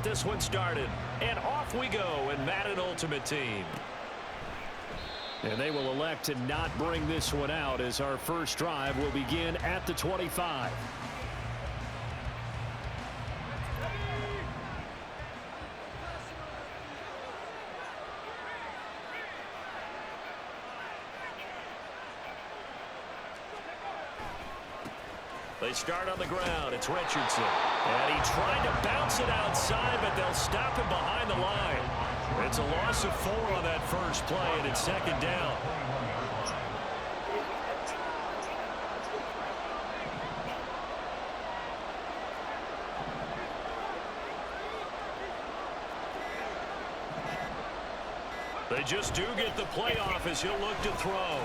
This one started, and off we go in Madden Ultimate Team. And they will elect to not bring this one out as our first drive will begin at the 25. They start on the ground. It's Richardson. And he tried to bounce it outside, but they'll stop him behind the line. It's a loss of 4 on that first play, and it's second down. They just do get the play off as he'll look to throw.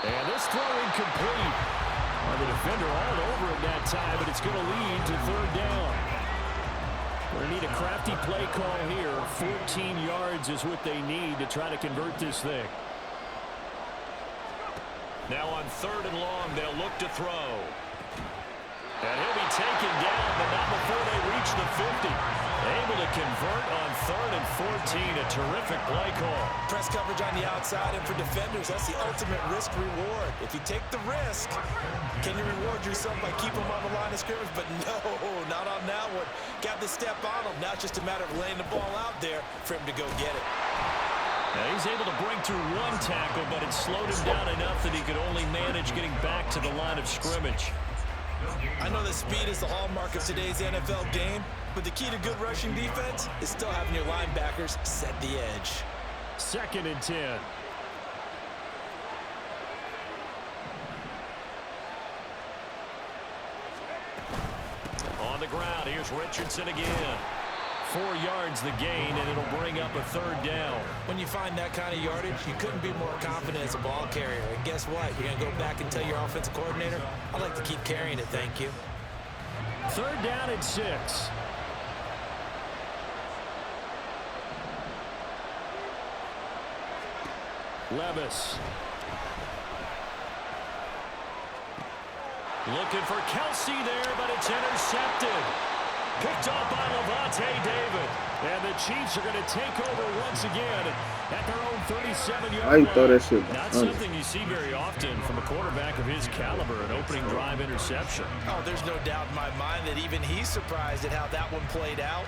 And this throw incomplete. The defender all over it that time, but it's going to lead to third down. We're going to need a crafty play call here. 14 yards is what they need to try to convert this thing. Now on third and long, they'll look to throw. And he'll be taken down, but not before they reach the 50. Able to convert on third and 14. A terrific play call. Press coverage on the outside, and for defenders, that's the ultimate risk-reward. If you take the risk, can you reward yourself by keeping them on the line of scrimmage? But no, not on that one. Got the step on him. Now it's just a matter of laying the ball out there for him to go get it. Now he's able to break through one tackle, but it slowed him down enough that he could only manage getting back to the line of scrimmage. I know that speed is the hallmark of today's NFL game, but the key to good rushing defense is still having your linebackers set the edge. Second and 10. On the ground, here's Richardson again. 4 yards the gain, and it'll bring up a third down. When you find that kind of yardage, you couldn't be more confident as a ball carrier. And guess what? You're going to go back and tell your offensive coordinator, I'd like to keep carrying it, thank you. Third down and 6. Levis. Looking for Kelsey there, but it's intercepted. Picked off by Levante David. And the Chiefs are going to take over once again at their own 37-yard line. Not something you see very often from a quarterback of his caliber, an opening drive interception. Oh, there's no doubt in my mind that even he's surprised at how that one played out.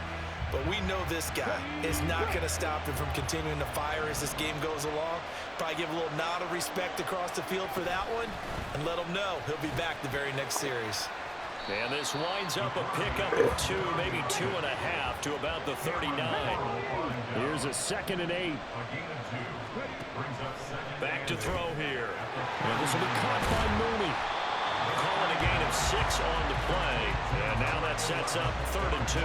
But we know this guy is not going to stop him from continuing to fire as this game goes along. Probably give a little nod of respect across the field for that one and let him know he'll be back the very next series. And this winds up a pickup of 2, maybe 2.5 to about the 39. Here's a 2nd and 8. Back to throw here. And this will be caught by Mooney. Calling a gain of 6 on the play. And now that sets up 3rd and 2.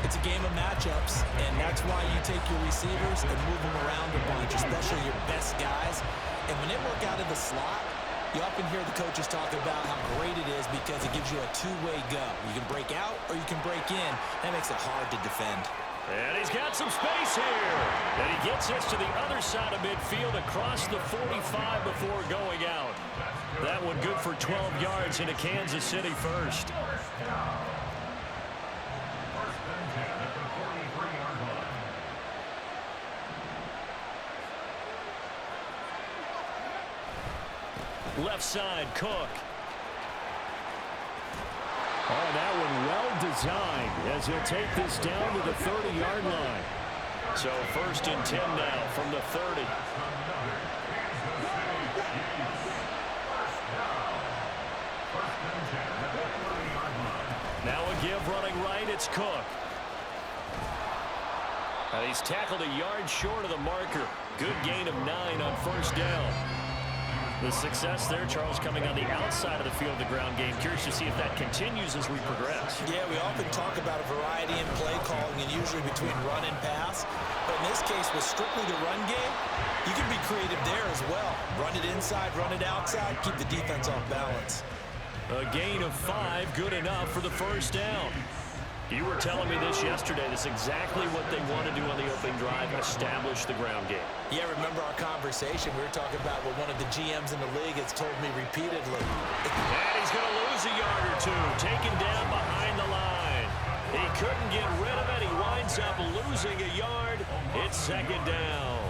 It's a game of matchups, and that's why you take your receivers and move them around a bunch, especially your best guys. And when they work out of the slot, you often hear the coaches talk about how great it is because it gives you a two-way go. You can break out or you can break in. That makes it hard to defend. And he's got some space here. And he gets us to the other side of midfield across the 45 before going out. That one good for 12 yards into Kansas City first. Left side, Cook. Oh, that one well designed as he'll take this down to the 30-yard line. So 1st and 10 now from the 30. Now a give running right, it's Cook. And he's tackled a yard short of the marker. Good gain of 9 on 1st down. The success there, Charles, coming on the outside of the field, the ground game. Curious to see if that continues as we progress. Yeah, we often talk about a variety in play calling and usually between run and pass. But in this case, with strictly the run game, you can be creative there as well. Run it inside, run it outside, keep the defense off balance. A gain of 5, good enough for the 1st down. You were telling me this yesterday. That's exactly what they want to do on the opening drive, establish the ground game. Yeah, remember our conversation. We were talking about what one of the GMs in the league has told me repeatedly. And he's going to lose a yard or 2, taken down behind the line. He couldn't get rid of it. He winds up losing a yard. It's second down.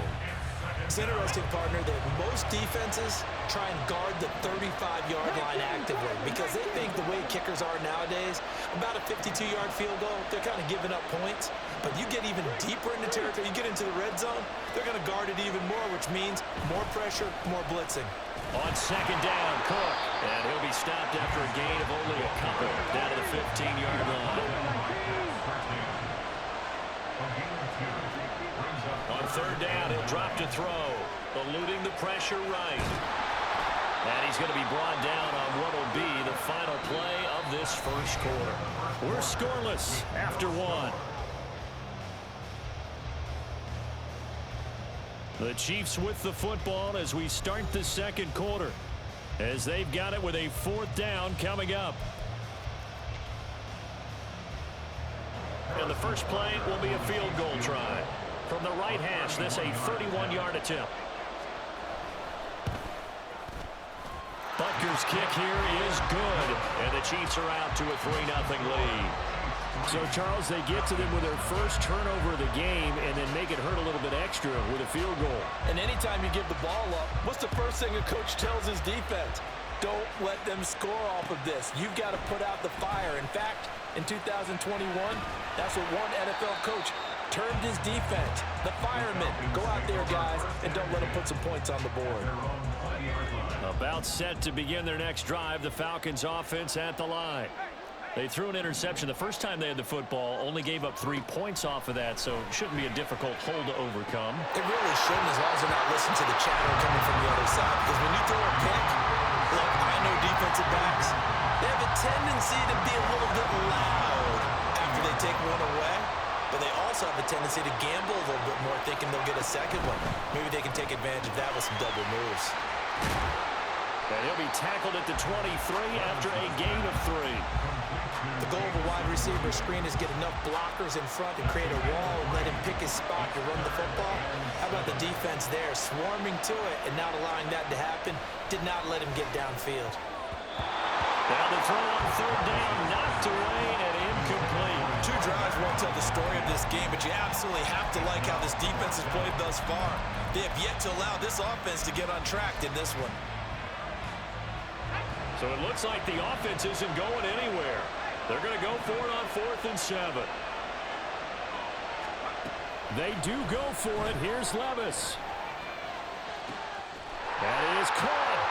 It's interesting, partner, that most defenses try and guard the 35-yard line actively because they think the way kickers are nowadays, about a 52-yard field goal, they're kind of giving up points. But you get even deeper into territory, you get into the red zone, they're going to guard it even more, which means more pressure, more blitzing. On second down, Cook. And he'll be stopped after a gain of only a couple down to the 15-yard line. On third down, he'll drop to throw, eluding the pressure right. And he's going to be brought down on what will be the final play of this first quarter. We're scoreless after one. The Chiefs with the football as we start the second quarter, as they've got it with a fourth down coming up. And the first play will be a field goal try. From the right hash, this a 31-yard attempt. Butker's kick here is good, and the Chiefs are out to a 3-0 lead. So, Charles, they get to them with their first turnover of the game and then make it hurt a little bit extra with a field goal. And anytime you give the ball up, what's the first thing a coach tells his defense? Don't let them score off of this. You've got to put out the fire. In fact, in 2021, that's what one NFL coach termed his defense, the firemen. Go out there, guys, and don't let them put some points on the board. About set to begin their next drive, the Falcons offense at the line. They threw an interception the first time they had the football, only gave up 3 points off of that, so it shouldn't be a difficult hole to overcome. It really shouldn't, as long as they're not listening to the chatter coming from the other side, because when you throw a pick, look, I know defensive backs, they have a tendency to be a little bit loud after they take one away, but they also have a tendency to gamble a little bit more, thinking they'll get a second one. Maybe they can take advantage of that with some double moves. And he'll be tackled at the 23 after a gain of 3. The goal of a wide receiver screen is get enough blockers in front to create a wall and let him pick his spot to run the football. How about the defense there, swarming to it and not allowing that to happen? Did not let him get downfield. Now the throw on third down, knocked away and incomplete. 2 drives won't tell the story of this game, but you absolutely have to like how this defense has played thus far. They have yet to allow this offense to get on track in this one. So it looks like the offense isn't going anywhere. They're going to go for it on 4th and 7. They do go for it. Here's Levis. That is caught.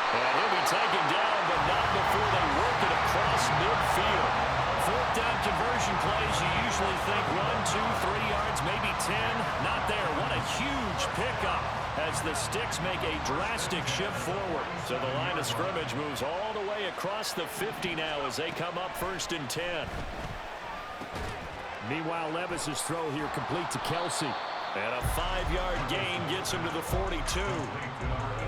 And he'll be taken down, but not before they work it across midfield. 4th down conversion plays, you usually think 1, 2, 3 yards, maybe 10. Not there. What a huge pickup as the Sticks make a drastic shift forward. So the line of scrimmage moves all the way across the 50 now as they come up 1st and 10. Meanwhile, Levis's throw here complete to Kelsey. And a 5-yard gain gets him to the 42.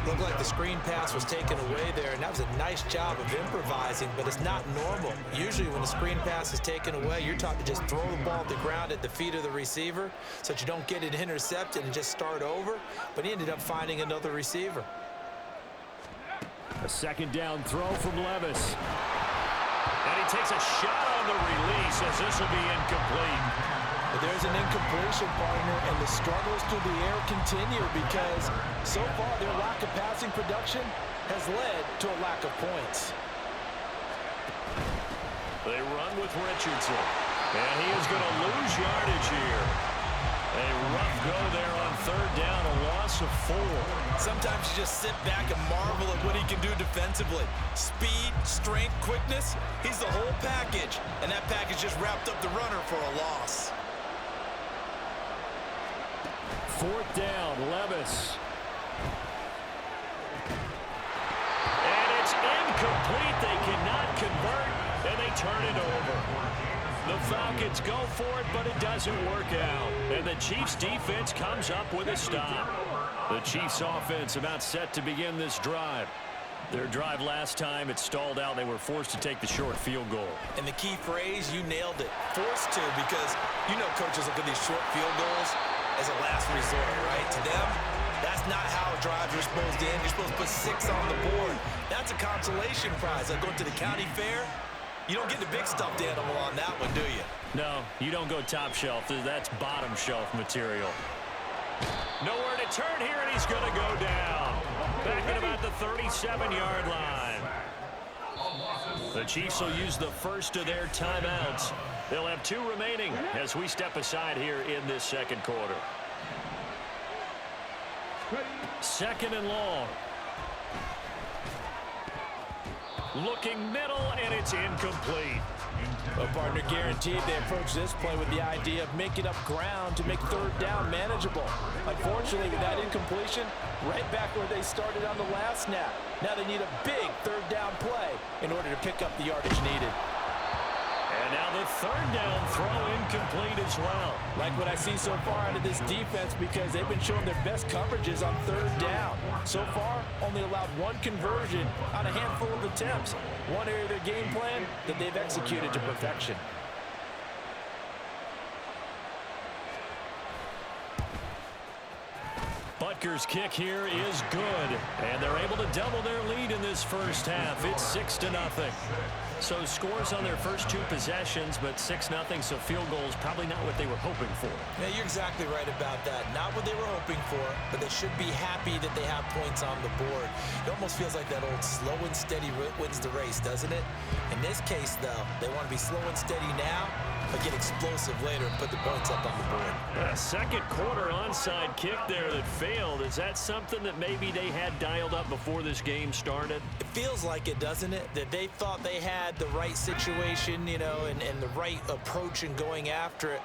Looked like the screen pass was taken away there, and that was a nice job of improvising, but it's not normal. Usually when the screen pass is taken away, you're taught to just throw the ball at the ground at the feet of the receiver so that you don't get it intercepted and just start over, but he ended up finding another receiver. A 2nd down throw from Levis. And he takes a shot on the release as this will be incomplete. But there's an incompletion, partner, and the struggles through the air continue because so far their lack of passing production has led to a lack of points. They run with Richardson, and he is going to lose yardage here. A rough go there on 3rd down, a loss of 4. Sometimes you just sit back and marvel at what he can do defensively. Speed, strength, quickness, he's the whole package, and that package just wrapped up the runner for a loss. 4th down, Levis. And it's incomplete. They cannot convert, and they turn it over. The Falcons go for it, but it doesn't work out. And the Chiefs' defense comes up with a stop. The Chiefs' offense about set to begin this drive. Their drive last time, it stalled out. They were forced to take the short field goal. And the key phrase, you nailed it. Forced to, because you know coaches look at these short field goals as a last resort, right? To them, that's not how drives are supposed to end. You're supposed to put 6 on the board. That's a consolation prize. Like going to the county fair, You don't get the big stuffed animal on that one, do you? No, you don't go top shelf. That's bottom shelf material. Nowhere to turn here, and he's going to go down. Back at about the 37-yard line. The Chiefs will use the first of their timeouts. They'll have 2 remaining as we step aside here in this second quarter. Second and long. Looking middle, and it's incomplete. Well, partner, guaranteed they approach this play with the idea of making up ground to make third down manageable. Unfortunately, with that incompletion, right back where they started on the last snap. Now they need a big third down play in order to pick up the yardage needed. And now the third down throw incomplete as well. Like what I see so far out of this defense, because they've been showing their best coverages on third down. So far, only allowed 1 conversion on a handful of attempts. One area of their game plan that they've executed to perfection. Butker's kick here is good, and they're able to double their lead in this first half. It's 6-0. So scores on their first 2 possessions, but 6-0, so field goals probably not what they were hoping for. Yeah, you're exactly right about that. Not what they were hoping for, but they should be happy that they have points on the board. It almost feels like that old slow and steady wins the race, doesn't it? In this case, though, they want to be slow and steady now, but get explosive later and put the points up on the board. A second quarter onside kick there that failed. Is that something that maybe they had dialed up before this game started? It feels like it, doesn't it? That they thought they had the right situation, you know, and the right approach in going after it.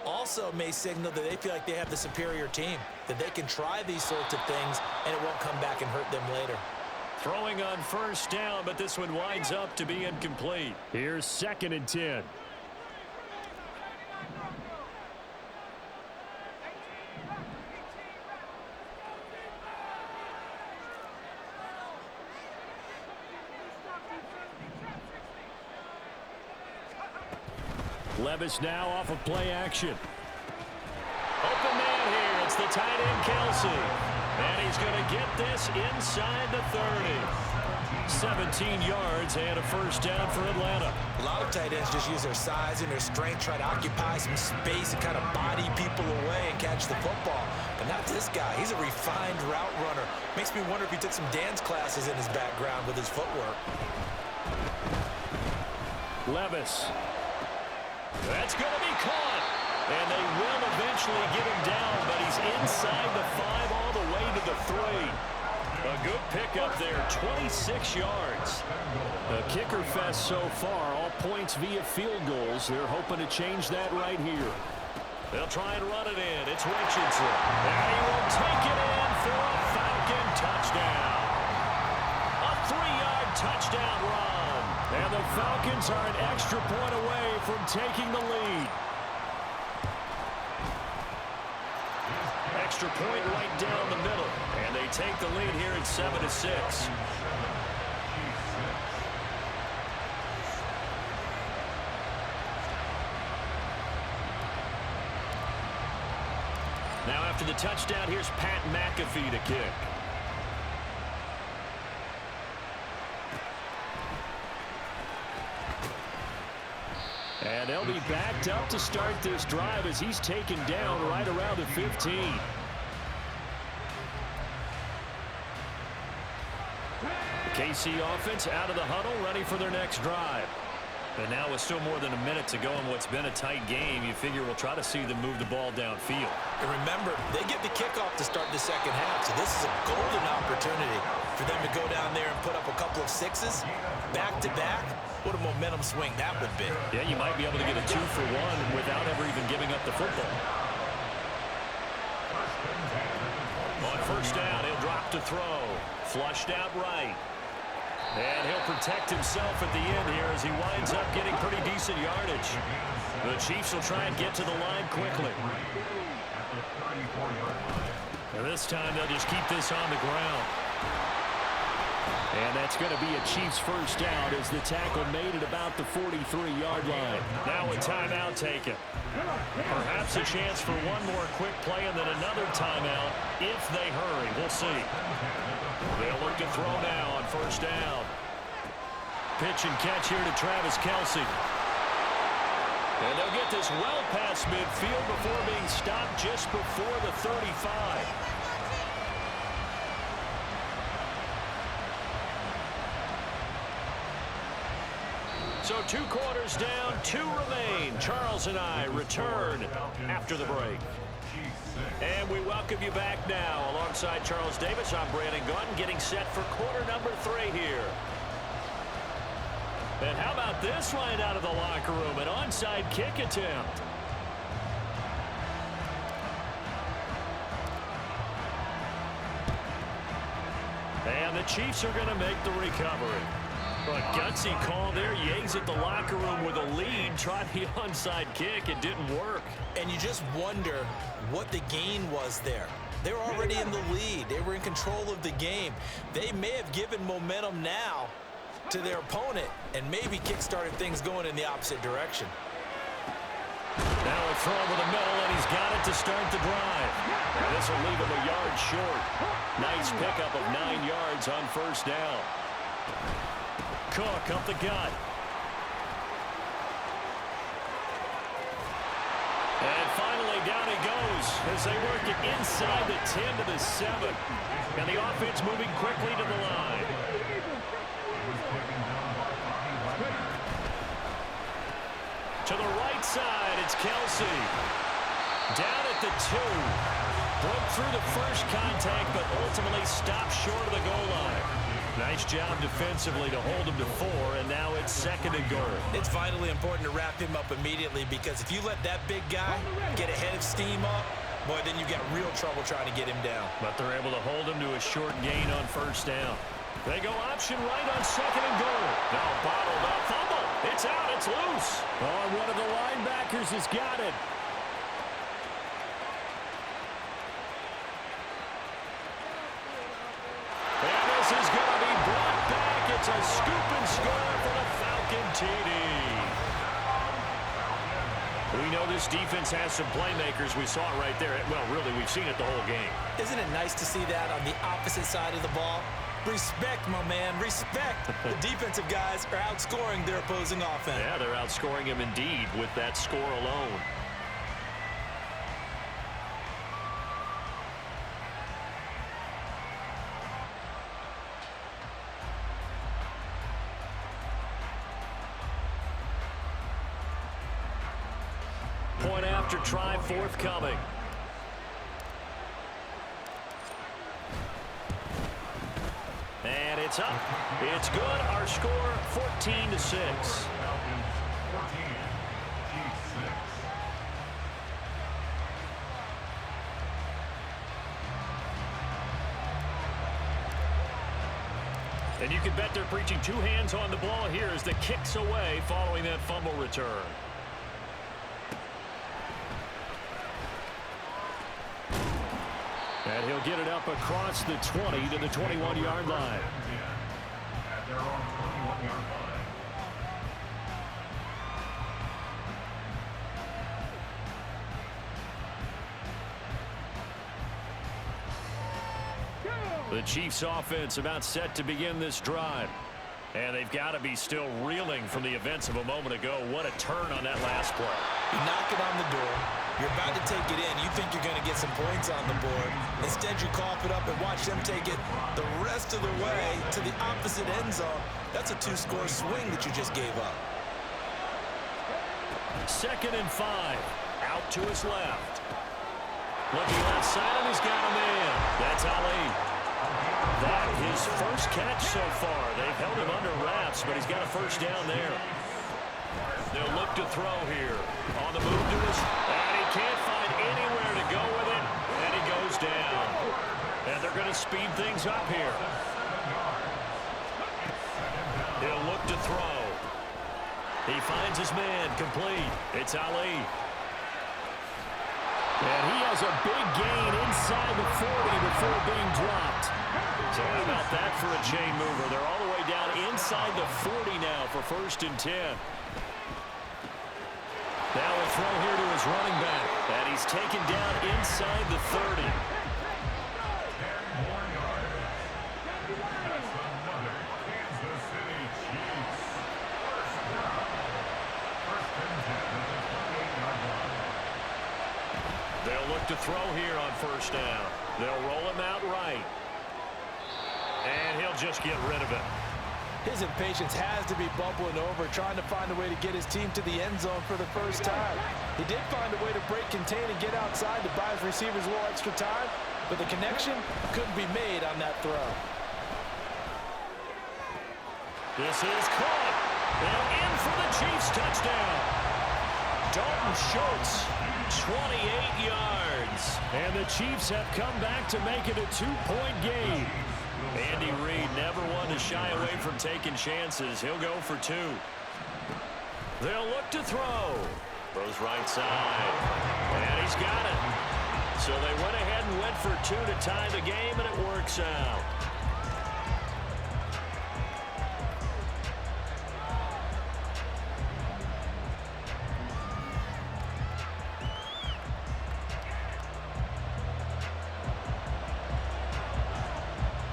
Also may signal that they feel like they have the superior team, that they can try these sorts of things and it won't come back and hurt them later. Throwing on first down, but this one winds up to be incomplete. Here's 2nd and 10. Levis now off of play action. Open man here. It's the tight end, Kelsey. And he's going to get this inside the 30. 17 yards and a first down for Atlanta. A lot of tight ends just use their size and their strength, try to occupy some space and kind of body people away and catch the football. But not this guy. He's a refined route runner. Makes me wonder if he took some dance classes in his background with his footwork. Levis. That's going to be caught. And they will eventually get him down, but he's inside the 5 all the way to the 3. A good pickup there, 26 yards. A kicker fest so far, all points via field goals. They're hoping to change that right here. They'll try and run it in. It's Richardson. And he will take it in for a Falcon touchdown. A 3-yard touchdown run. And the Falcons are an extra point away from taking the lead. Extra point right down the middle. And they take the lead here at 7-6. Now after the touchdown, here's Pat McAfee to kick. And they'll be backed up to start this drive as he's taken down right around the 15. The KC offense out of the huddle, ready for their next drive. And now with still more than a minute to go in what's been a tight game, you figure we'll try to see them move the ball downfield. And remember, they get the kickoff to start the second half, so this is a golden opportunity for them to go down there and put up a couple of sixes back-to-back. What a momentum swing that would be. Yeah, you might be able to get a 2-for-1 without ever even giving up the football. On first down, he'll drop to throw. Flushed out right. And he'll protect himself at the end here as he winds up getting pretty decent yardage. The Chiefs will try and get to the line quickly. And this time they'll just keep this on the ground. And that's going to be a Chiefs first down as the tackle made at about the 43-yard line. Now a timeout taken. Perhaps a chance for one more quick play and then another timeout if they hurry. We'll see. They'll look to throw now on first down. pitch and catch here to Travis Kelce. And they'll get this well past midfield before being stopped just before the 35. So 2 quarters down, 2 remain. Charles and I return after the break. And we welcome you back now. Alongside Charles Davis, I'm Brandon Gaudin, getting set for quarter number 3 here. And how about this line out of the locker room? An onside kick attempt. And the Chiefs are going to make the recovery. A gutsy call there. Yanks at the locker room with a lead. Tried the onside kick. It didn't work. And you just wonder what the gain was there. They were already in the lead. They were in control of the game. They may have given momentum now to their opponent and maybe kick-started things going in the opposite direction. Now a throw over the middle, and he's got it to start the drive. And this will leave him a yard short. Nice pickup of 9 yards on first down. Cook up the gut. And finally down he goes as they work it inside the 10 to the 7. And the offense moving quickly to the line. To the right side, it's Kelce. Down at the 2. Broke through the first contact, but ultimately stopped short of the goal line. Nice job defensively to hold him to 4, and now it's 2nd and goal. It's vitally important to wrap him up immediately, because if you let that big guy get a head of steam up, boy, then you got real trouble trying to get him down. But they're able to hold him to a short gain on first down. They go option right on 2nd and goal. Now bottled up, fumble. It's out, it's loose. Oh, one of the linebackers has got it. And this is going to be brought back. It's a scoop and score for the Falcon TD. We know this defense has some playmakers. We saw it right there. Well, really, we've seen it the whole game. Isn't it nice to see that on the opposite side of the ball? Respect, my man, respect. The defensive guys are outscoring their opposing offense. Yeah, they're outscoring him indeed with that score alone. Point after try forthcoming. And it's up. It's good. Our score 14-6. And you can bet they're preaching 2 hands on the ball here as the kick's away following that fumble return. And he'll get it up across the 20 to the 21-yard line. The Chiefs offense about set to begin this drive. And they've got to be still reeling from the events of a moment ago. What a turn on that last play. You knock it on the door. You're about to take it in. You think you're going to get some points on the board. Instead, you cough it up and watch them take it the rest of the way to the opposite end zone. That's a 2-score swing that you just gave up. 2nd and 5. Out to his left. Looking outside, and he's got a man. That's Ali. That his first catch so far. They've held him under wraps, but he's got a first down there. They'll look to throw here. On the move to his, and he can't find anywhere to go with it, and he goes down. And they're going to speed things up here. He'll look to throw. He finds his man, complete. It's Ali. And he has a big gain inside the 40 before being dropped. So how about that for a chain mover? They're all the way down inside the 40 now for 1st and 10. Now a throw here to his running back. And he's taken down inside the 30. They'll look to throw here on first down. They'll roll him out right. And he'll just get rid of it. His impatience has to be bubbling over, trying to find a way to get his team to the end zone for the first time. He did find a way to break, contain, and get outside to buy his receivers a little extra time, but the connection couldn't be made on that throw. This is caught. And in for the Chiefs touchdown. Dalton Schultz, 28 yards. And the Chiefs have come back to make it a 2-point game. Andy Reid never one to shy away from taking chances. He'll go for 2. They'll look to throw. Throws right side. And he's got it. So they went ahead and went for 2 to tie the game, and it works out.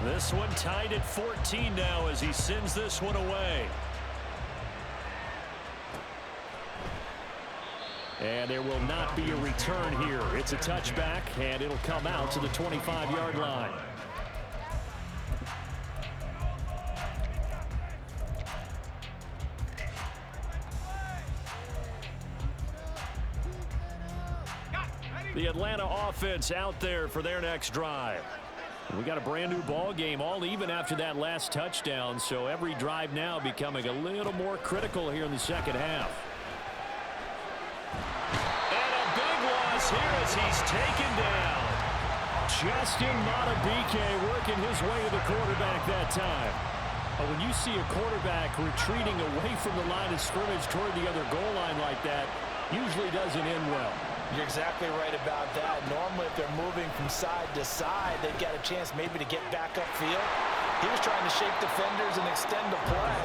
This one tied at 14 now as he sends this one away. And there will not be a return here. It's a touchback, and it'll come out to the 25-yard line. The Atlanta offense out there for their next drive. We got a brand new ball game, all even after that last touchdown, so every drive now becoming a little more critical here in the second half. And a big loss here as he's taken down. Justin Madubuike working his way to the quarterback that time. But when you see a quarterback retreating away from the line of scrimmage toward the other goal line like that, usually doesn't end well. You're exactly right about that. Normally, if they're moving from side to side, they've got a chance maybe to get back upfield. He was trying to shake defenders and extend the play,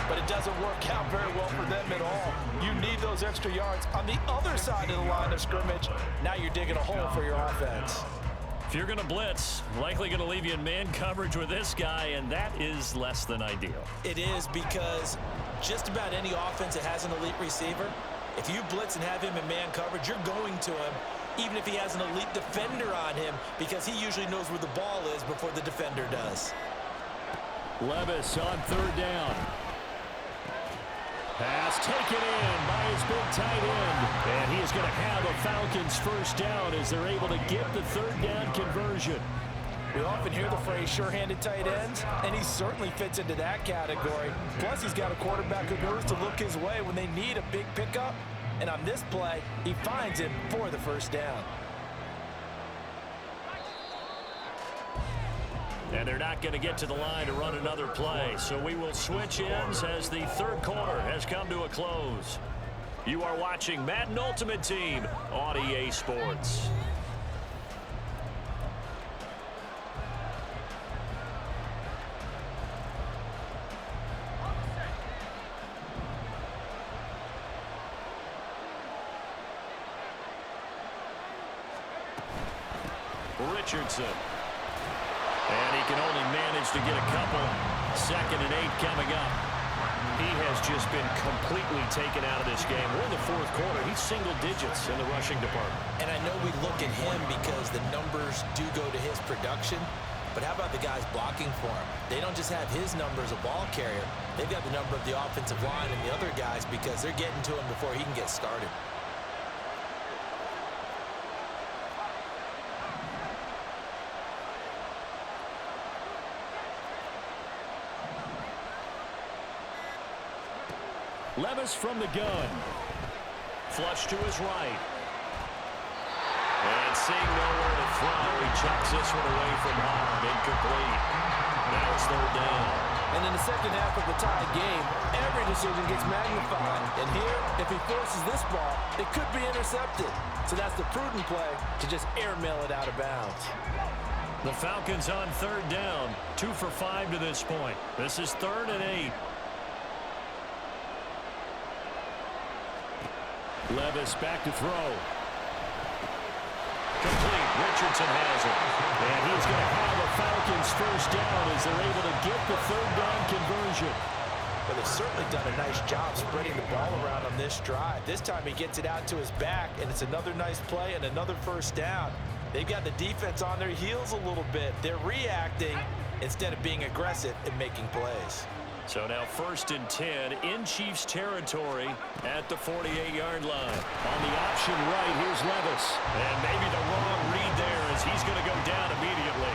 but it doesn't work out very well for them at all. You need those extra yards on the other side of the line of scrimmage. Now you're digging a hole for your offense. If you're going to blitz, likely going to leave you in man coverage with this guy, and that is less than ideal. It is, because just about any offense that has an elite receiver, if you blitz and have him in man coverage, you're going to him, even if he has an elite defender on him, because he usually knows where the ball is before the defender does. Levis on third down. Pass taken in by his big tight end. And he is going to have a Falcons first down as they're able to get the third down conversion. We often hear the phrase sure-handed tight ends, and he certainly fits into that category. Plus, he's got a quarterback who knows to look his way when they need a big pickup. And on this play, he finds him for the first down. And they're not going to get to the line to run another play. So we will switch ends as the third quarter has come to a close. You are watching Madden Ultimate Team on EA Sports. Richardson. And he can only manage to get a couple. 2nd and 8 coming up. He has just been completely taken out of this game. We're in the fourth quarter. He's single digits in the rushing department. And I know we look at him because the numbers do go to his production. But how about the guys blocking for him? They don't just have his number as a ball carrier. They've got the number of the offensive line and the other guys because they're getting to him before he can get started. Levis from the gun. Flush to his right. And seeing nowhere to throw, he chucks this one away from harm. Incomplete. Now it's third down. And in the second half of the tie game, every decision gets magnified. And here, if he forces this ball, it could be intercepted. So that's the prudent play to just airmail it out of bounds. The Falcons on third down. 2 for 5 to this point. This is 3rd and 8. Levis back to throw. Complete. Richardson has it. And he's going to have a Falcons first down as they're able to get the third down conversion. But they've certainly done a nice job spreading the ball around on this drive. This time he gets it out to his back, and it's another nice play and another first down. They've got the defense on their heels a little bit. They're reacting instead of being aggressive and making plays. So now 1st and 10 in Chiefs territory at the 48-yard line. On the option right, here's Levis. And maybe the wrong read there as he's going to go down immediately.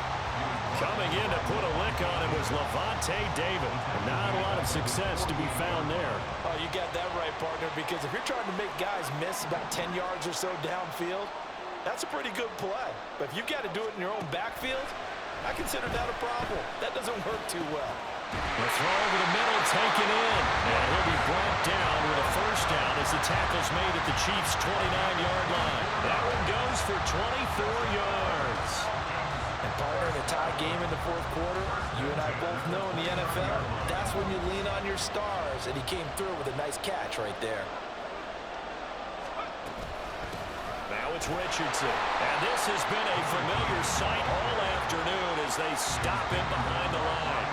Coming in to put a lick on it was Levante David. Not a lot of success to be found there. Oh, you got that right, partner, because if you're trying to make guys miss about 10 yards or so downfield, that's a pretty good play. But if you've got to do it in your own backfield, I consider that a problem. That doesn't work too well. The throw over the middle, taken in. And he'll be brought down with a first down as the tackle's made at the Chiefs' 29-yard line. That one goes for 24 yards. And partner, in a tie game in the fourth quarter, you and I both know in the NFL, that's when you lean on your stars. And he came through with a nice catch right there. Now it's Richardson. And this has been a familiar sight all afternoon as they stop him behind the line.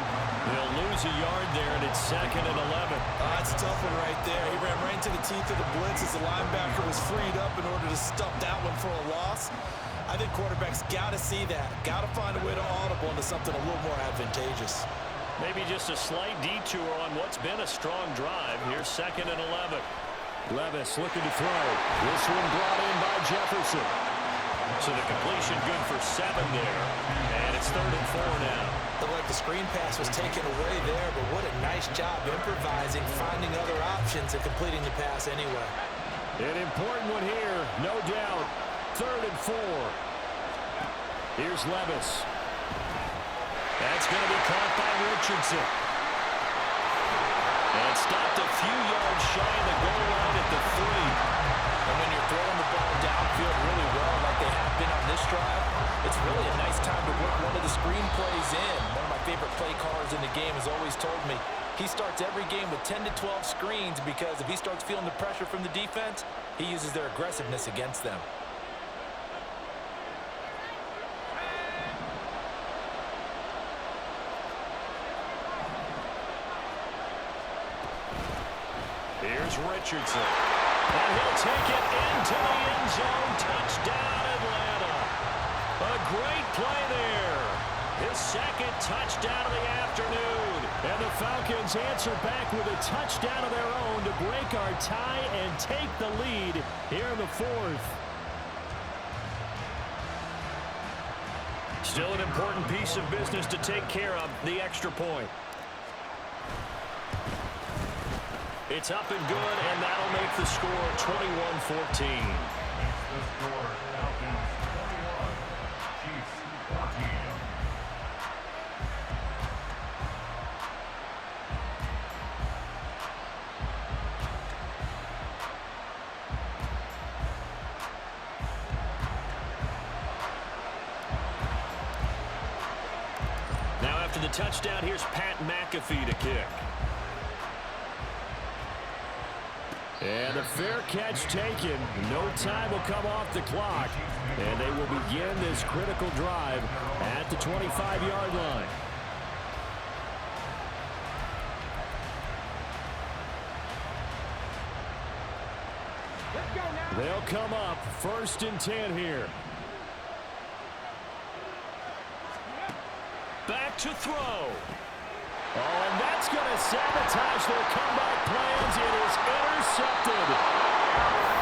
He'll lose a yard there, and it's 2nd and 11. That's a tough one right there. He ran right into the teeth of the blitz as the linebacker was freed up in order to stuff that one for a loss. I think quarterbacks got to see that. Got to find a way to audible into something a little more advantageous. Maybe just a slight detour on what's been a strong drive. Here's 2nd and 11. Levis looking to throw. This one brought in by Jefferson. So the completion good for 7 there. And it's 3rd and 4 now. Looked like the screen pass was taken away there, but what a nice job improvising, finding other options, and completing the pass anyway. An important one here, no doubt. 3rd and 4. Here's Levis. That's going to be caught by Richardson. And stopped a few yards shy of the goal line at the 3. And when you're throwing the ball downfield really well like they have been on this drive, it's really a nice time to work one of the screen plays in. One of my favorite play callers in the game has always told me he starts every game with 10 to 12 screens because if he starts feeling the pressure from the defense, he uses their aggressiveness against them. Here's Richardson. And he'll take it into the end zone. Touchdown, Atlanta. A great play there. His 2nd touchdown of the afternoon. And the Falcons answer back with a touchdown of their own to break our tie and take the lead here in the 4th. Still an important piece of business to take care of, the extra point. It's up and good, and that'll make the score 21-14. Now after the touchdown, here's Pat McAfee to kick. And a fair catch taken. No time will come off the clock. And they will begin this critical drive at the 25-yard line. They'll come up 1st and 10 here. Back to throw. Oh, and that's going to sabotage their comeback plans. It is intercepted.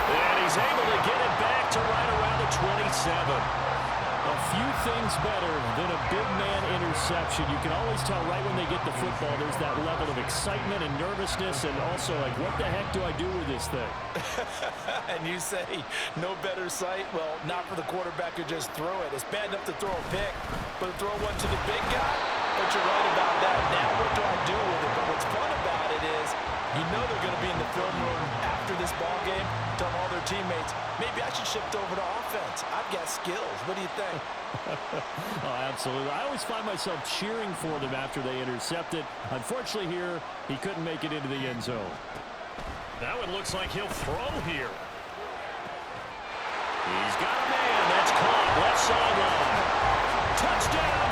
And he's able to get it back to right around the 27. A few things better than a big man interception. You can always tell right when they get the football, there's that level of excitement and nervousness and also like, what the heck do I do with this thing? And you say, no better sight? Well, not for the quarterback to just throw it. It's bad enough to throw a pick, but to throw one to the big guy? But you're right about that. Now, what do I do with it? But what's fun about it is you know they're going to be in the film room after this ball game, telling all their teammates, maybe I should shift over to offense. I've got skills. What do you think? Oh, absolutely. I always find myself cheering for them after they intercept it. Unfortunately here, he couldn't make it into the end zone. Now it looks like he'll throw here. He's got a man. That's caught left sideline. Touchdown!